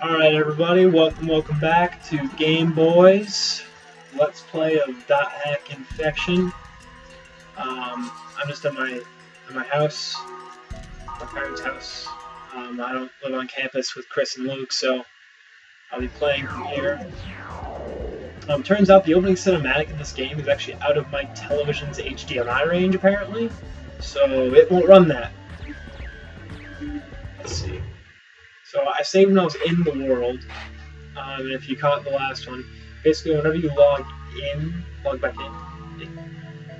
Alright everybody, welcome back to Gameboyz. Let's play of .hack Infection. I'm just at my house, my parents' house. I don't live on campus with Chris and Luke, so I'll be playing from here. Turns out the opening cinematic in this game is actually out of my television's HDMI range, apparently, so it won't run that. Let's see. So I saved when I was in the world, and if you caught the last one, basically whenever you log back in, it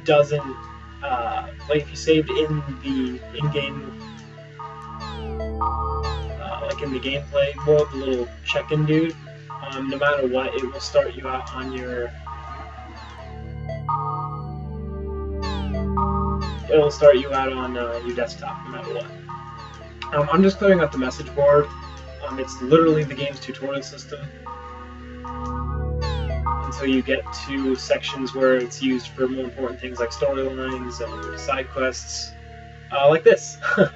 doesn't, like if you saved in the in-game, like in the gameplay world, the little check-in dude, no matter what, it will start you out on your, your desktop, no matter what. I'm just clearing out the message board. It's literally the game's tutorial system until you get to sections where it's used for more important things like storylines and side quests, like this. You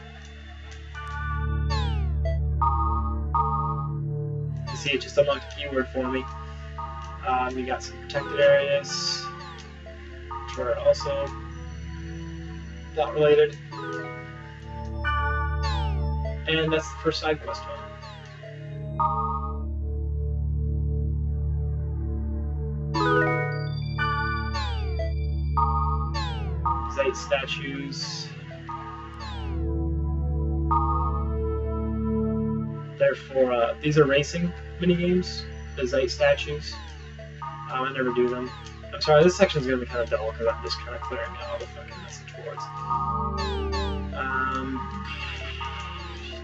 see, it just unlocked a keyword for me. We got some protected areas, which are also not related. And that's the first side quest one. These 8 statues. Therefore, these are racing minigames. There's 8 statues. I never do them. I'm sorry, this section's gonna be kind of dull because I'm just kind of clearing out all the fucking message boards.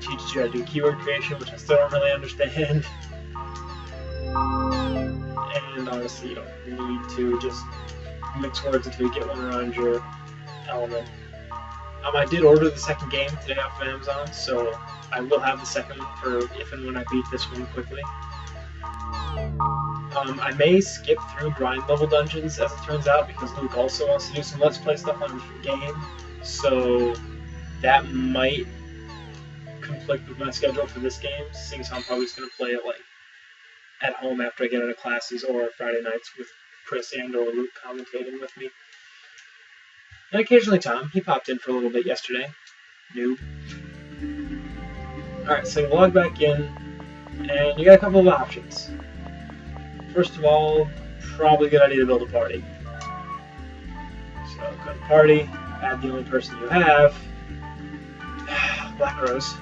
Teaches you how to do keyword creation, which I still don't really understand. And honestly, you don't need to just mix words until you get one around your element. I did order the second game today off of Amazon, so I will have the second one for if and when I beat this one quickly. I may skip through grind level dungeons, as it turns out, because Luke also wants to do some Let's Play stuff on the game, so that might conflict with my schedule for this game, seeing as I'm probably just going to play it like at home after I get out of classes, or Friday nights with Chris and or Luke commentating with me. And occasionally Tom, he popped in for a little bit yesterday. Noob. Alright, so you log back in, and you got a couple of options. First of all, probably a good idea to build a party. So go to party, add the only person you have, Black Rose.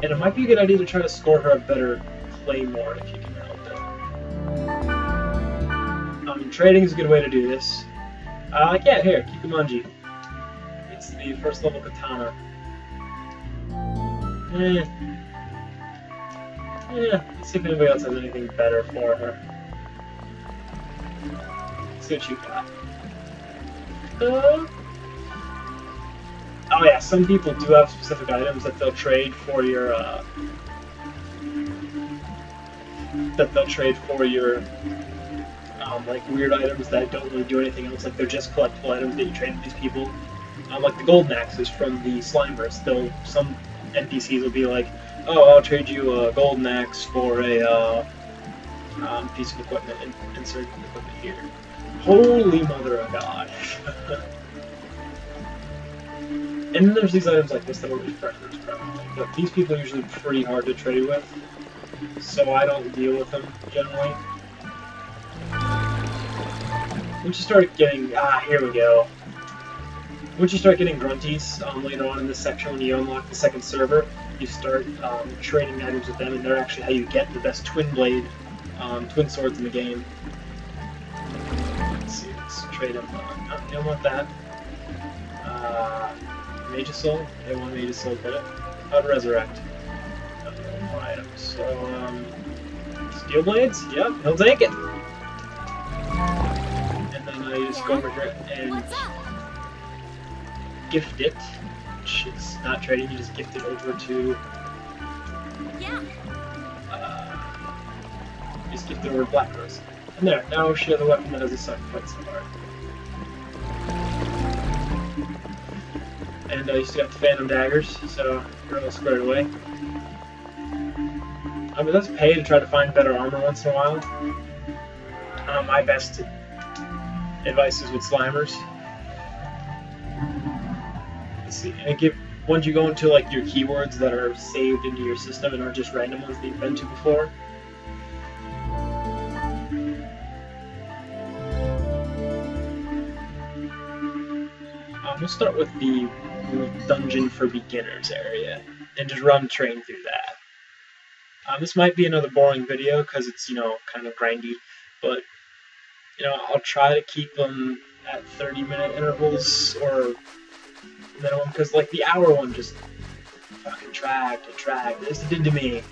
And it might be a good idea to try to score her a better claymore if you can help it. Trading is a good way to do this. Yeah, here, Kikumanji. It's the first level katana. Let's see if anybody else has anything better for her. Let's see what you got. Oh yeah, some people do have specific items that they'll trade for your, like weird items that don't really do anything else, like they're just collectible items that you trade with these people. Like the golden axes from the Slimers, some NPCs will be like, oh, I'll trade you a golden axe for a piece of equipment, and insert the equipment here. Holy mother of God. And then there's these items like this that are refreshers, probably. But these people are usually pretty hard to trade with, so I don't deal with them generally. Once you start getting, here we go. Once you start getting grunties later on in this section, when you unlock the second server, you start trading items with them, and they're actually how you get the best twin blade, twin swords in the game. Let's see, let's trade them. You don't want that. Mage's Soul? They want Mage's Soul, get it? How to resurrect. More items. So, Steel Blades? Yep, he'll take it! And then I just go over here and gift it, which is not trading, you just gift it over to... just gift it over to Black Rose. And there, now she has a weapon that has a sacrifice bar. And you still got the Phantom Daggers, so you're all squared away. It does pay to try to find better armor once in a while. My best advice is with Slimers. Let's see, and once you go into like your keywords that are saved into your system and aren't just random ones that you've been to before. We'll start with the dungeon for beginners area and just run train through that. This might be another boring video because it's, you know, kind of grindy, but, you know, I'll try to keep them at 30-minute intervals or minimum, because, like, the hour one just fucking dragged and dragged. At least it did to me.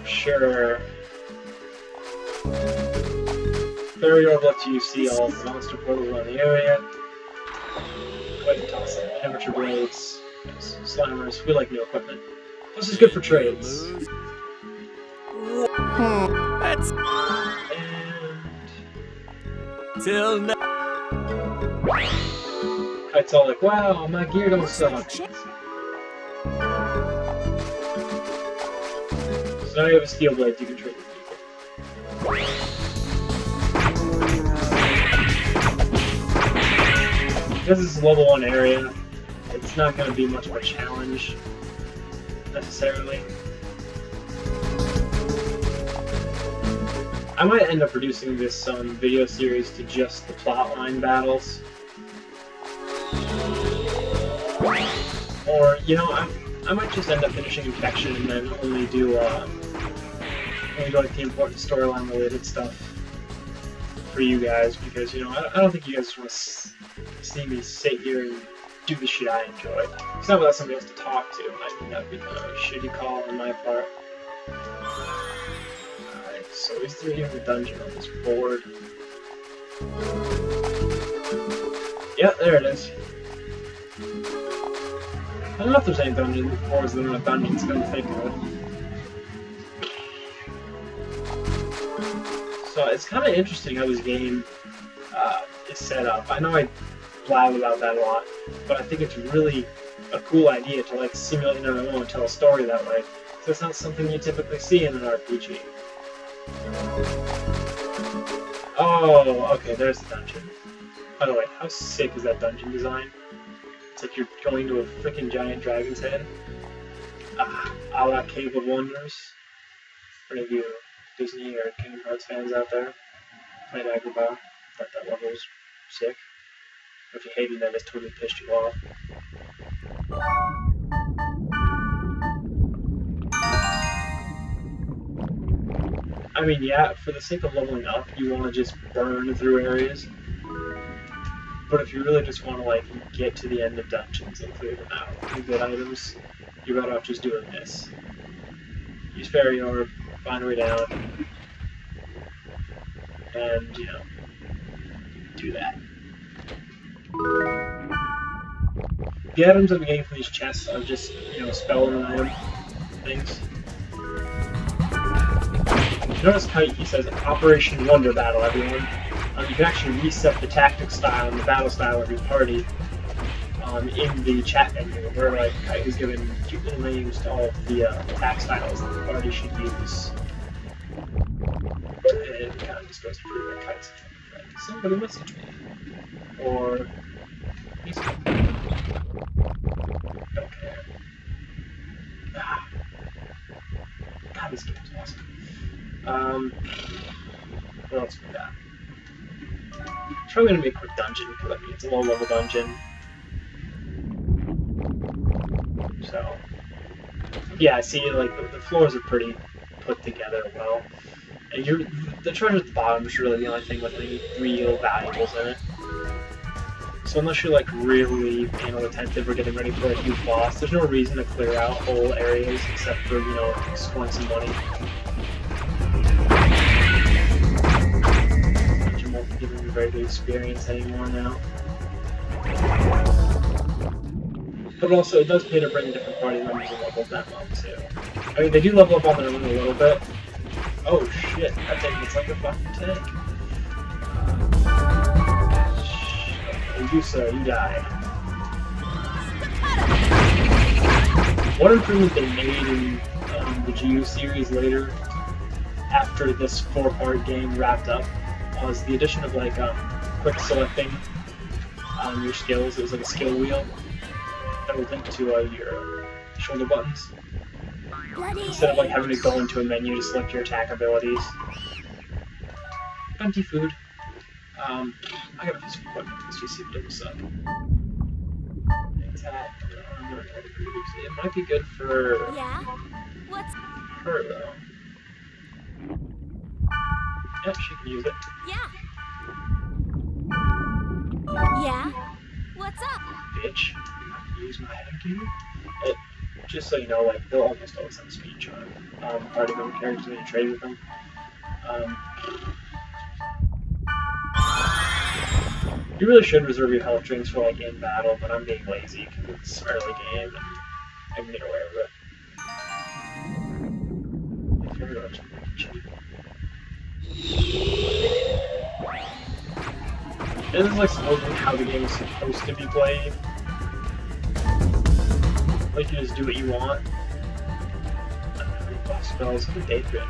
Sure. Fairy Orb lets you see all the monster portals around the area. Quite toss it. Amateur blades. Yes. Slimers. We like new equipment. This is good for trades. That's And till now. Kite's all like, wow, my gear don't suck. So now you have a steel blade you can trade with people. Because this is a level 1 area, it's not going to be much of a challenge, necessarily. I might end up reducing this video series to just the plotline battles. Or, you know, I might just end up finishing Infection and then only do like the important storyline related stuff for you guys, because, you know, I don't think you guys want to see me sit here and do the shit I enjoy. It's not without somebody else to talk to. I think that would be kind of a shitty call on my part. Alright, so he's through here in the dungeon on this board. Yeah, there it is. I don't know if there's any dungeon boards that are not dungeons I'm think of. So it's kind of interesting how this game is set up. I know I blab about that a lot, but I think it's really a cool idea to like simulate an MMO and tell a story that way. So it's not something you typically see in an RPG. Oh, okay, there's the dungeon. By the way, how sick is that dungeon design? It's like you're going to a freaking giant dragon's head. A la Cave of Wonders. For any of you Disney or Kingdom Hearts fans out there, played Agrabah. Thought that level was sick. If you hated that, it's totally pissed you off. I mean, yeah, for the sake of leveling up, you want to just burn through areas. But if you really just want to, like, get to the end of dungeons and clear them out and get items, you're better off just doing this. Use Fairy Orb, find a way down, and, you know, do that. The items I'm getting from these chests are just, you know, spell and item things. Notice how he says Operation Wonder Battle, everyone. You can actually reset the tactic style and the battle style of your party in the chat menu, where like Kite is given cute little names to all of the attack styles that the party should use. And it kind of just goes to prove that Kite's a friend. Somebody message me. Or he's don't care. God, this game is awesome. What else we got? It's probably going to be a quick dungeon, because I mean, it's a low-level dungeon. So, yeah, I see, like, the floors are pretty put together well. And the treasure at the bottom is really the only thing with any real valuables in it. So unless you're, like, really anal attentive or getting ready for a huge boss, there's no reason to clear out whole areas except for, you know, scoring some money. Giving me very good experience anymore now. But also, it does pay to bring different party members and level them up too. I mean, they do level up on their own a little bit, Oh shit, that thing looks like a fucking tank. You sir, you died. One improvement they made in the GU series later, after this 4-part game wrapped up, was the addition of like quick selecting your skills. It was like a skill wheel that would link to your shoulder buttons. Instead of like having to go into a menu to select your attack abilities. Empty food. I gotta put some equipment just to see if it doesn't suck. Attack. It might be good for her though. Yep, she can use it. Yeah. What's up? Bitch. Use my headgear. Just so you know, like, they'll almost always have a speed charm. Party member characters when you trade with them. You really should reserve your health drinks for, like, in battle, but I'm being lazy because it's early game and I can get away with it. Very much cheap. This is, like, supposedly how the game is supposed to be played. Like, you just do what you want. Boss spells, what a day for it.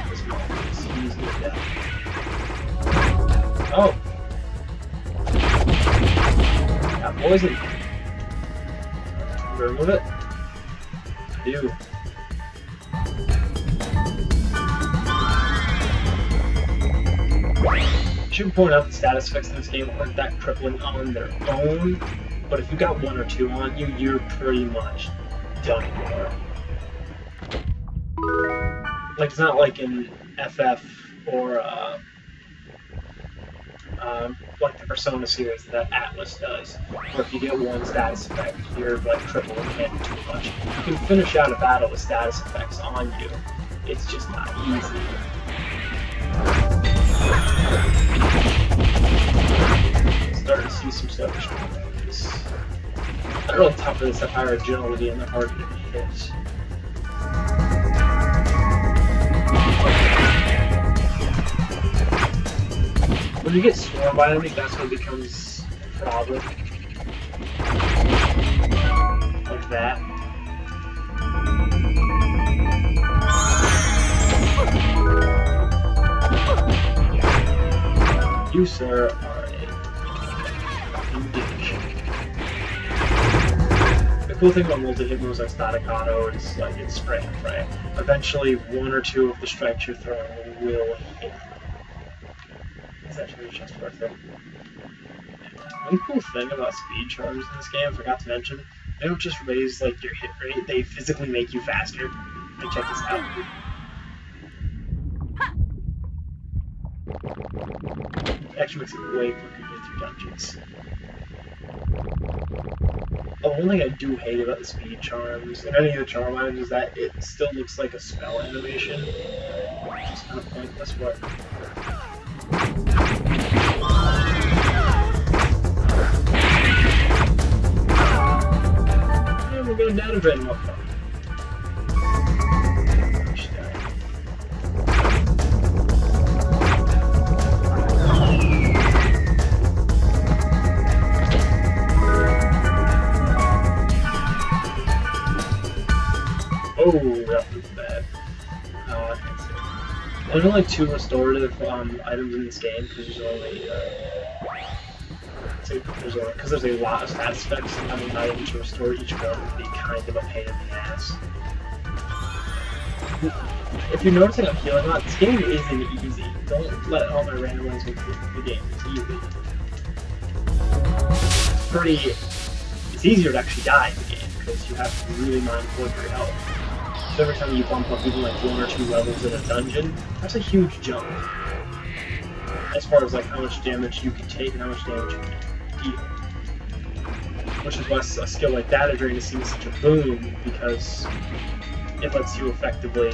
This is easy to death. Oh! Got poison. Remove it? I do. I should point out the status effects in this game aren't that crippling on their own, but if you got 1 or 2 on you, you're pretty much done for. Like, it's not like in FF or like the Persona series that Atlas does, where if you get 1 status effect, you're like triple and can't do too much. You can finish out a battle with status effects on you. It's just not easy. Starting to see some stuff. I don't know on top of this have higher agility and they're hard to hit. When you get swarmed by enemies, that's when it becomes a problem. Like that. You, sir, are a fucking dick. The cool thing about multi-hit moves like Static Auto is like it's spray and pray. Eventually, 1 or 2 of the strikes you're throwing will hit. It's actually just worth it. One cool thing about speed charms in this game, I forgot to mention, they don't just raise like your hit rate, they physically make you faster. Like, check this out. It actually makes it way quicker to get through dungeons. The one thing I do hate about the speed charms and any of the charm items is that it still looks like a spell animation. Which is kind of pointless, but and we're going down a drain up front. Oh, that was bad. There's only 2 restorative items in this game because there's only because there's a lot of status effects, and having an item to restore each one would be kind of a pain in the ass. If you're noticing I'm healing a lot, this game isn't easy. Don't let all my randomize with the game. It's easy. It's easier to actually die in the game because you have to be really mindful of your health. So every time you bump up even like 1 or 2 levels in a dungeon, that's a huge jump. As far as like how much damage you can take and how much damage you can deal. Which is why a skill like Data Drain seems such a boon, because it lets you effectively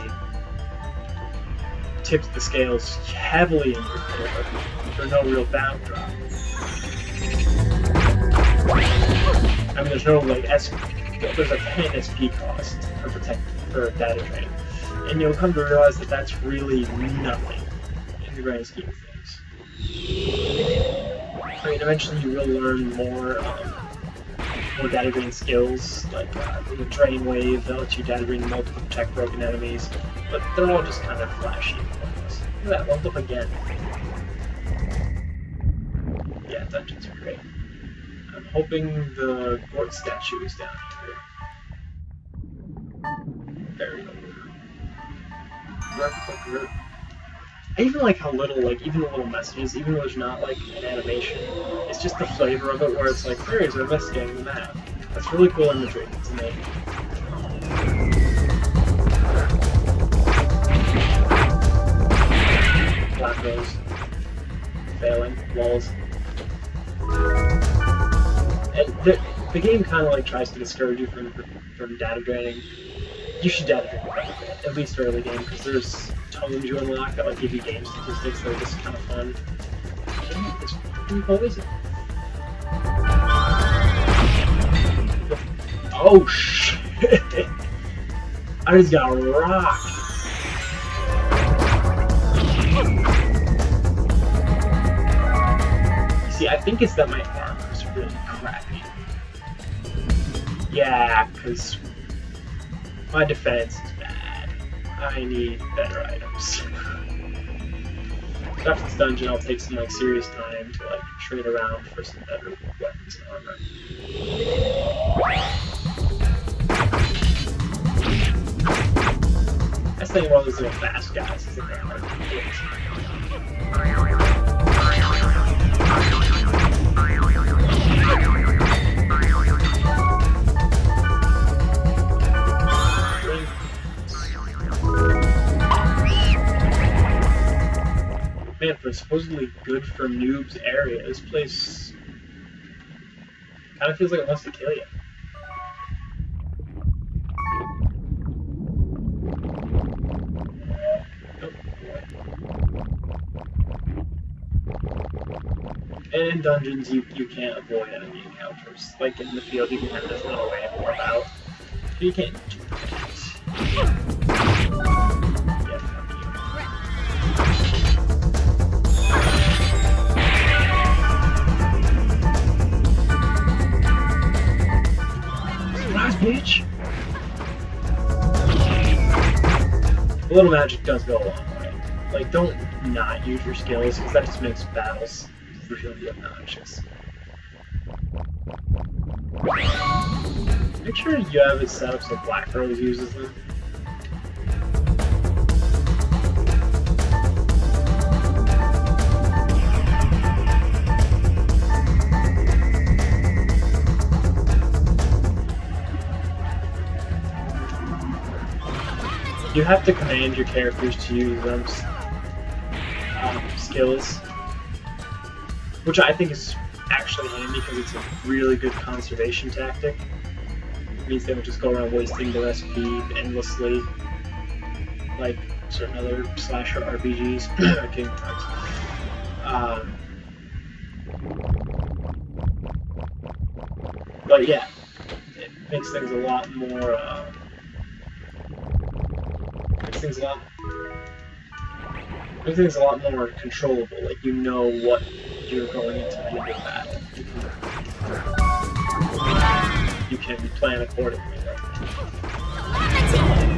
tip the scales heavily in your favor for no real bound drop. I mean, there's no like there's a 10 SP cost for Data Drain. And you'll come to realize that that's really nothing in the grand scheme of things. I mean, eventually you will learn more data green skills, like the drain wave that lets you data green multiple protect broken enemies, but they're all just kind of flashy. Look at that, leveled up again. Yeah, dungeons are great. I'm hoping the Gort statue is down here. There we go. I even like how little, like, even the little messages, even though there's not, like, an animation, it's just the flavor of it where it's like, fairies are investigating the map. That's really cool imagery. It's amazing. Black Rose. Failing. Walls. The game kind of, like, tries to discourage you from data draining. You should data drain, at least early game, because there's tomes you unlock that, like, give you game statistics that are just kind of fun. It's fucking poison. Oh, shit! I just got rocked. See, I think it's that my armor is really crappy. Yeah, because my defense is bad. I need better items. After this dungeon, I'll take some, like, serious time to, like, trade around for some better weapons and armor. That's the thing about these little fast guys, is that they're hard to hit. Man, for a supposedly good for noobs area, this place kind of feels like it wants to kill you. And in dungeons, you can't avoid enemy encounters. Like in the field, you can have this little way more about. You can't do that. Yeah, fuck you. Surprise, bitch! A little magic does go a long way. Like, don't not use your skills, because that just makes battles really obnoxious. Make sure you have it set up so Black Rose uses them. You have to command your characters to use them skills, which I think is actually handy because it's a really good conservation tactic. It means they don't just go around wasting the recipe endlessly, like certain other slasher RPGs or Kingdom Hearts. But yeah, it makes things a lot more. Makes things a lot more controllable. Like, you know what you're going into the end of battle. You can plan accordingly. Like,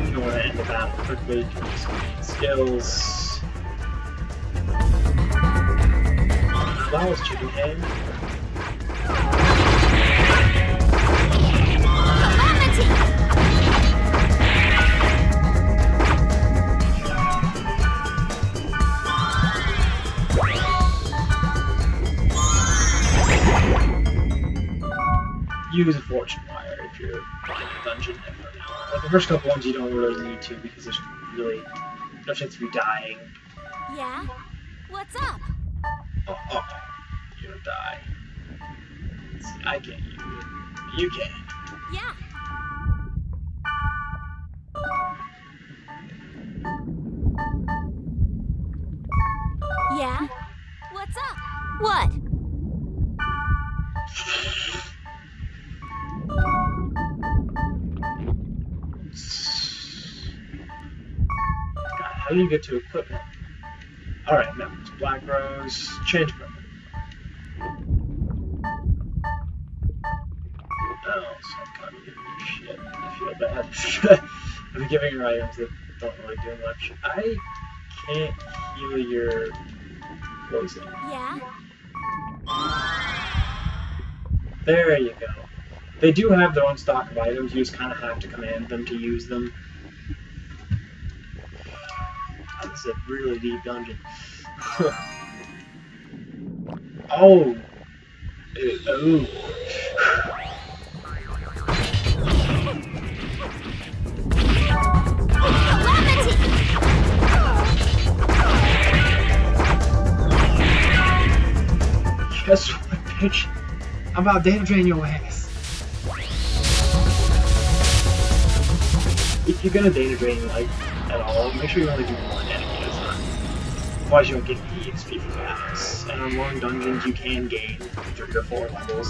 if you want to end the battle quickly, you can use skills. Flowers, chicken hand. Use a fortune wire if you're in a dungeon for now. Like the first couple ones you don't really need to because there's really no chance of you dying. Yeah? What's up? Oh, you don't die. See, I can't use it. You can. Yeah. Yeah? What's up? What? How do you get to equipment? Alright, no, it's Black Rose. Change equipment. Oh, so I'm kind of giving you shit. I feel bad. I'm giving her items that don't really do much. I can't heal your poison. Yeah? There you go. They do have their own stock of items, you just kind of have to command them to use them. That's a really deep dungeon. Oh! Ooh. Guess what, bitch? I'm about to data drain your ass. If you're gonna data drain, like, at all, make sure you only do one enemy at a time. Otherwise you don't get the XP for battles. And on long dungeons you can gain 3 or 4 levels.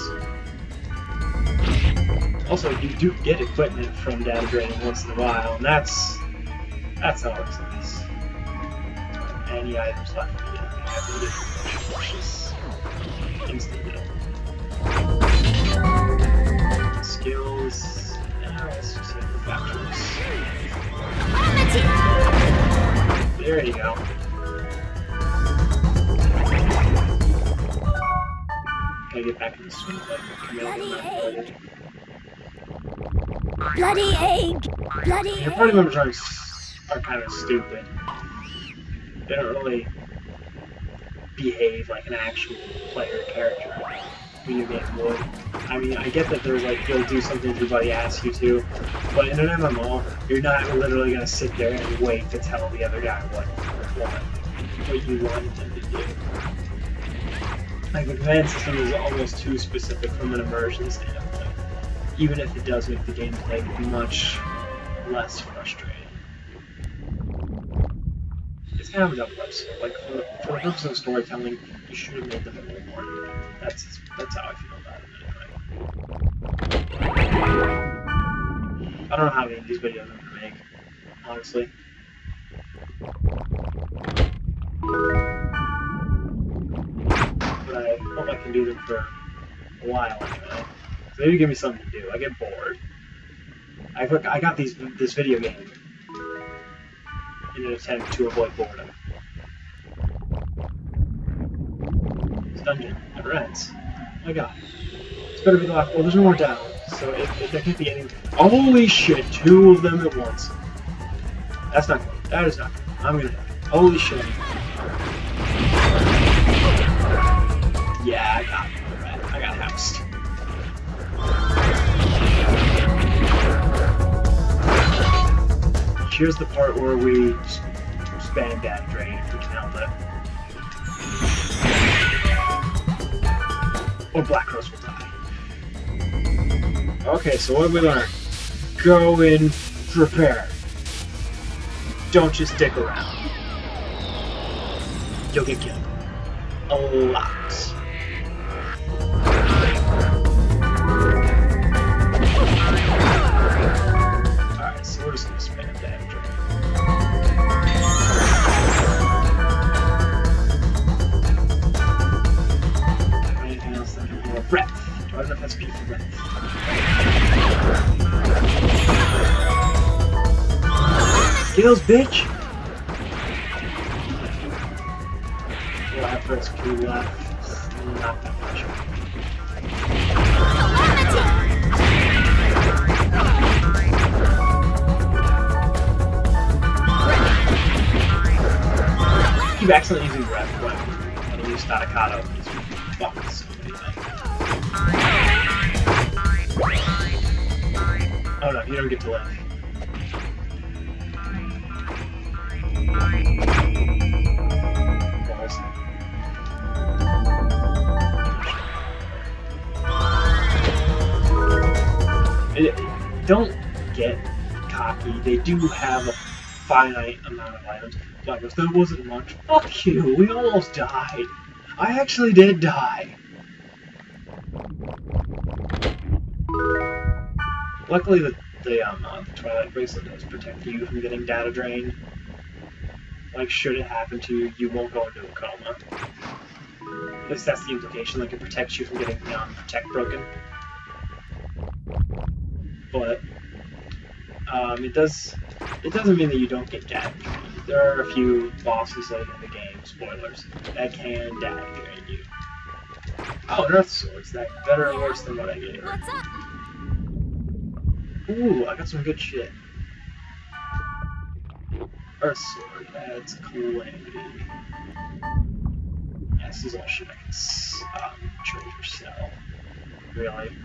Also, you do get equipment from data draining once in a while, and that's how it's nice. Any items left for you, you have to get which is instantly. Skills. Let's just hit the factories. There you go. Gotta get back in the swing of like Bloody egg! Bloody Your party members are kind of stupid. They don't really behave like an actual player character. Video game would. I mean, I get that there's like, you'll do something everybody asks you to, but in an MMO, you're not literally gonna sit there and wait to tell the other guy what you want them to do. Like, the command system is almost too specific from an immersion standpoint, even if it does make the gameplay much less frustrating. It's kind of a double-edged sword. Like, for the purpose of storytelling, you should have made them a little more. That's how I feel about it anyway. I don't know how many of these videos I'm gonna make, honestly. But I hope I can do them for a while anyway. So maybe give me something to do. I get bored. I got this video game in an attempt to avoid boredom. This dungeon never ends. Oh my god. This better be the last. Well, there's no more down, so there can't be any. Holy shit, 2 of them at once. That's not good. That is not good. I'm gonna die. Holy shit. Yeah, I got it. I got housed. Here's the part where we spam data drain if we can help it. Or Black Rose will die. Okay, so what have we learned? Go in, prepare. Don't just stick around. You'll get killed. A lot. Alright, so we're just gonna spam data drain. Anything else that can more breath? Do I have enough SP for breath? Skills, bitch! We'll have for SP left. Not that much. I keep accidentally using breath when I use staccato. It's fucking so many things. Oh no, you don't get to live. Balls. Don't get cocky. They do have a finite amount of items. Like, if there wasn't much, fuck you, we almost died. I actually did die. Luckily, the Twilight Bracelet does protect you from getting data drained. like, should it happen to you, you won't go into a coma. At least that's the implication, like, it protects you from getting Protect broken. But, it doesn't mean that you don't get damage. There are a few bosses later in the game, spoilers, that can damage you. Oh, an Earth Sword. Is that better or worse than what I gave her? What's up? Ooh, I got some good shit. Earth Sword, that's Calamity. Yeah, this is all shit I can trade or sell. Really.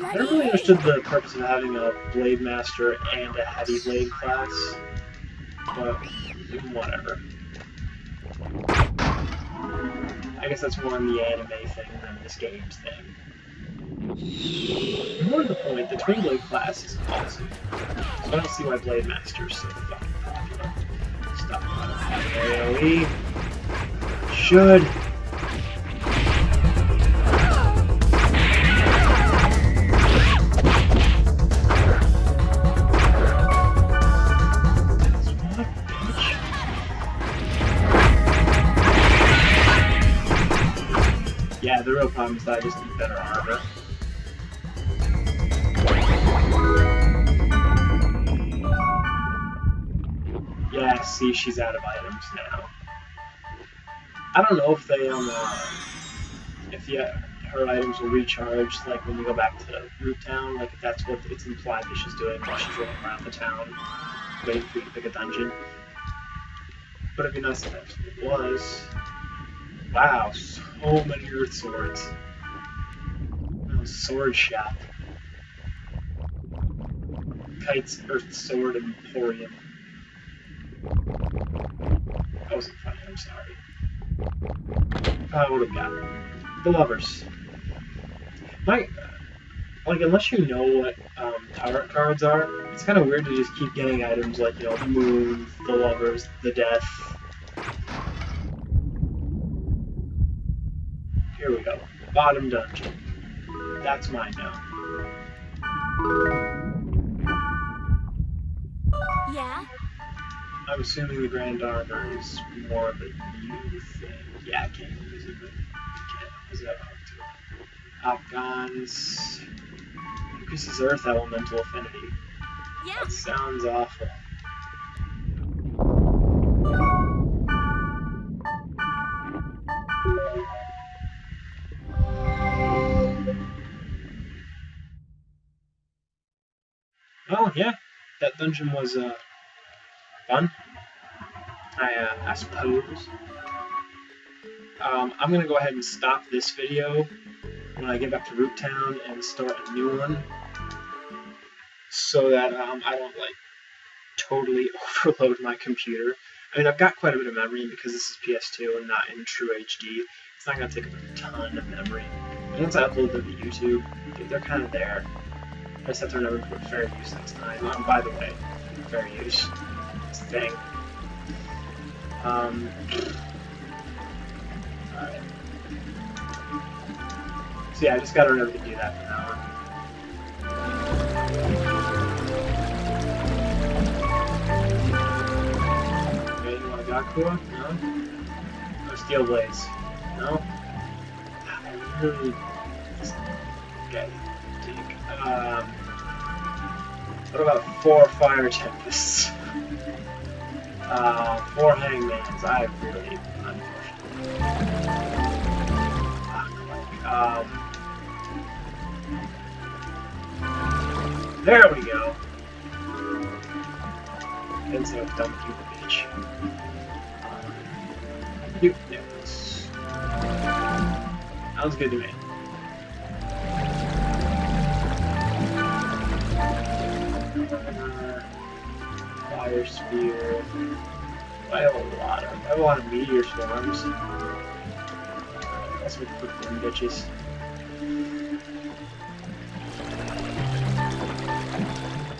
I never really understood the purpose of having a Blade Master and a Heavy Blade class, but whatever. I guess that's more in the anime thing than this game's thing. More to the point, the Twin Blade class is awesome, so I don't see why Blade Master is so fucking popular. Stop AoE. Should. Yeah, the real problem is that I just need better armor. Yeah, see, she's out of items now. I don't know if they, her items will recharge, like, when you go back to Root Town, like, if that's what it's implied that she's doing while she's rolling around the town, waiting for you to pick a dungeon. But it'd be nice if that's what it was. Wow, so many Earth Swords. Oh, Sword Shop. Kite's Earth Sword Emporium. That wasn't funny, I'm sorry. What have we got? The Lovers. Unless you know what tarot cards are, it's kind of weird to just keep getting items like, you know, the Moon, the Lovers, the Death. Here we go. Bottom dungeon. That's mine now. Yeah? I'm assuming the Grand Armor is more of a you thing. Yeah, I can't use it, but you can. Is that hard to? Afghans. Increases Earth Elemental Affinity. Yeah. That sounds awful. Oh, yeah. That dungeon was, fun. I suppose. I'm gonna go ahead and stop this video when I get back to Root Town and start a new one, so that, I don't, like, totally overload my computer. I mean, I've got quite a bit of memory, and because this is PS2 and not in true HD, it's not gonna take up a ton of memory. And once I upload them to YouTube, they're kind of there. I just have to remember to put fair use next time. By the way, fair use. It's a thing. Alright. So yeah, I just gotta remember to do that from now on. Okay, you want a Gakura? No? No Steel Blaze? No? I really... Okay. What about 4 Fire Tempests? 4 Hangmans. I really, unfortunately. There we go. Didn't say I was done with you, bitch. Yes. Sounds good to me. Fire Spear. I have a lot of Meteor Storms. That's what put them bitches.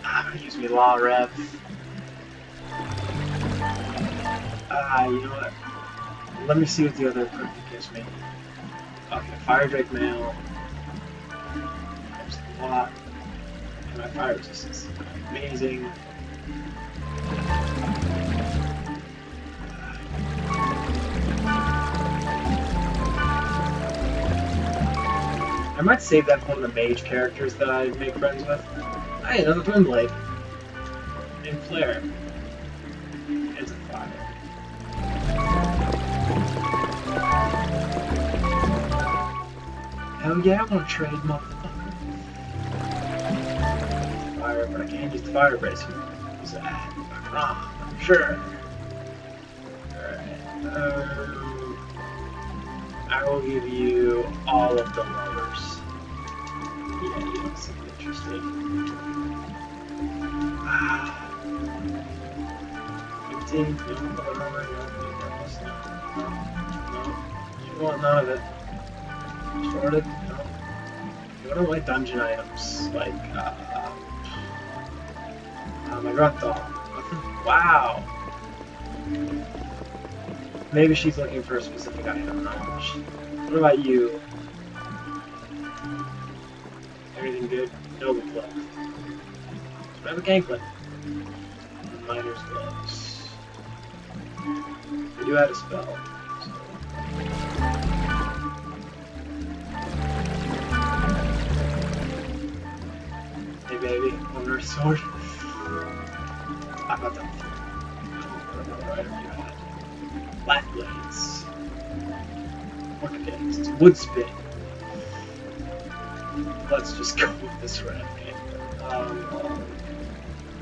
I'm gonna use me Law Rep. You know what? Let me see what the other equipment gives me. Okay, Fire Drake Mail. There's a lot. And my fire resistance is amazing. I might save that for one of the mage characters that I make friends with. Hey, another Twin Blade. And Flare. It's a fire. Hell yeah, I want to trade, motherfucker. Fire, but I can't use the fire bracer. Use that. Sure. Alright. I will give you all of the lowers. Yeah, you don't seem interested. 15, no, you want none of it. Shorted, no. You don't like dungeon items, like, my grunt doll. Wow! Maybe she's looking for a specific item. What about you? Everything good? Noble Club. I have a ganglet. Miner's gloves. I do have a spell. Hey baby, Wonder Sword. I got that. What item you had? Black blades. Orchidist. Wood spin. Let's just go with this red.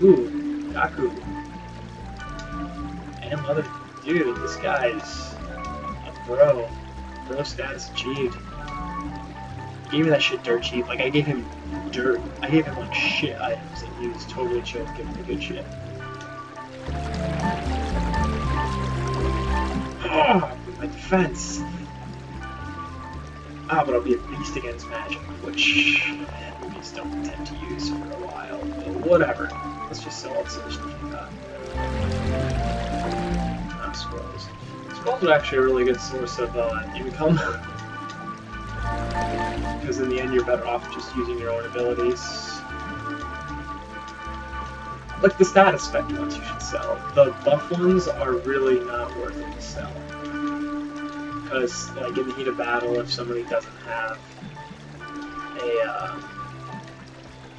Ooh, Yaku. And mother, dude, this guy's a bro. Bro status achieved. Gave me that shit dirt cheap. Like, I gave him dirt. I gave him like shit items, and he was totally chill with giving me good shit. Oh, my defense. Ah, but I'll be a beast against magic, which enemies don't tend to use for a while. But whatever. Let's just sell all the stuff we got. Ah, scrolls. Scrolls are actually a really good source of income. Because in the end, you're better off just using your own abilities. Like the status spec ones you should sell. The buff ones are really not worth it to sell. Because, like, in the heat of battle, if somebody doesn't have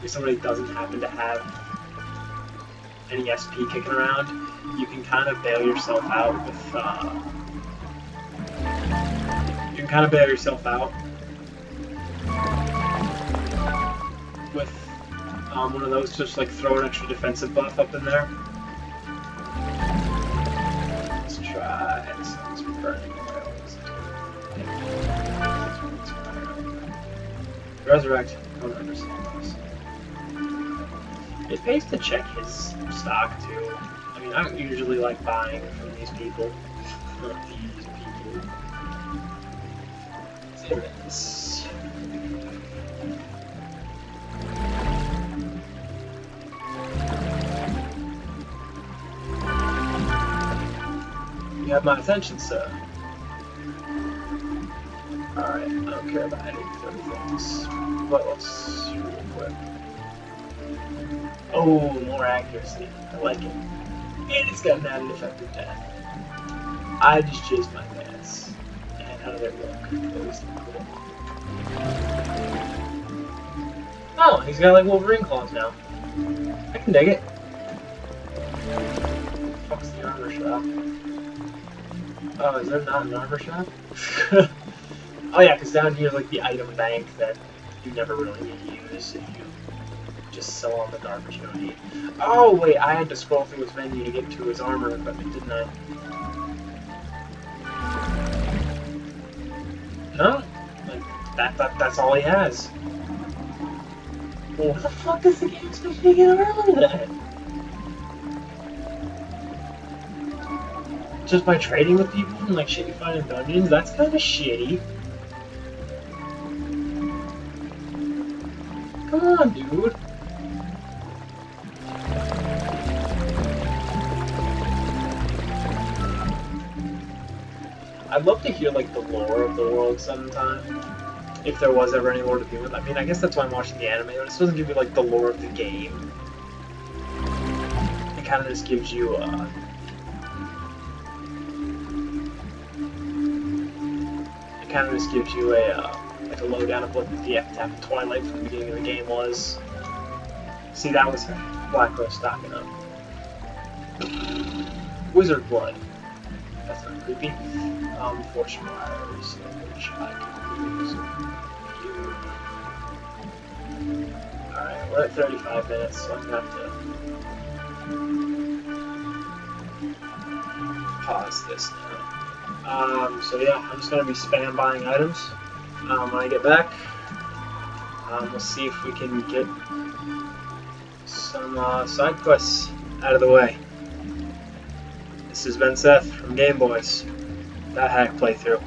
if somebody doesn't happen to have any SP kicking around, you can kind of bail yourself out with, one of those, just like throw an extra defensive buff up in there. Let's try some burning oils. Resurrect. Don't understand this. It pays to check his stock too. I mean, I don't usually like buying from these people. Let's do this. You have my attention, sir. Alright, I don't care about any other things. But let's shoot real quick. Oh, more accuracy. I like it. And it's got an added effective death. I just chased my pants. And how did it look? It was cool. Oh, he's got like Wolverine claws now. I can dig it. Fuck's the armor shop? Oh, is there not an armor shop? Oh yeah, because down here, like, the item bank that you never really need to use if you just sell all the garbage you don't need. Oh, wait, I had to scroll through his menu to get to his armor equipment, didn't I? No? Like, that's all he has. Well, what the fuck does the game expect me to get around with that? Just by trading with people and like shit you find in dungeons? That's kind of shitty. Come on, dude. I'd love to hear like the lore of the world sometime. If there was ever any lore to begin with. I mean, I guess that's why I'm watching the anime, but it doesn't give you like the lore of the game. It kind of just gives you the lowdown of what the epitaph of Twilight from the beginning of the game was. See, that was Black Rose stocking up. Wizard Blood. That's not creepy. Force Wires, which I can use. Alright, we're at 35 minutes, so I'm gonna have to pause this now. So yeah, I'm just gonna be spam buying items. When I get back, we'll see if we can get some side quests out of the way. This has been Seth from Gameboyz. That hack playthrough.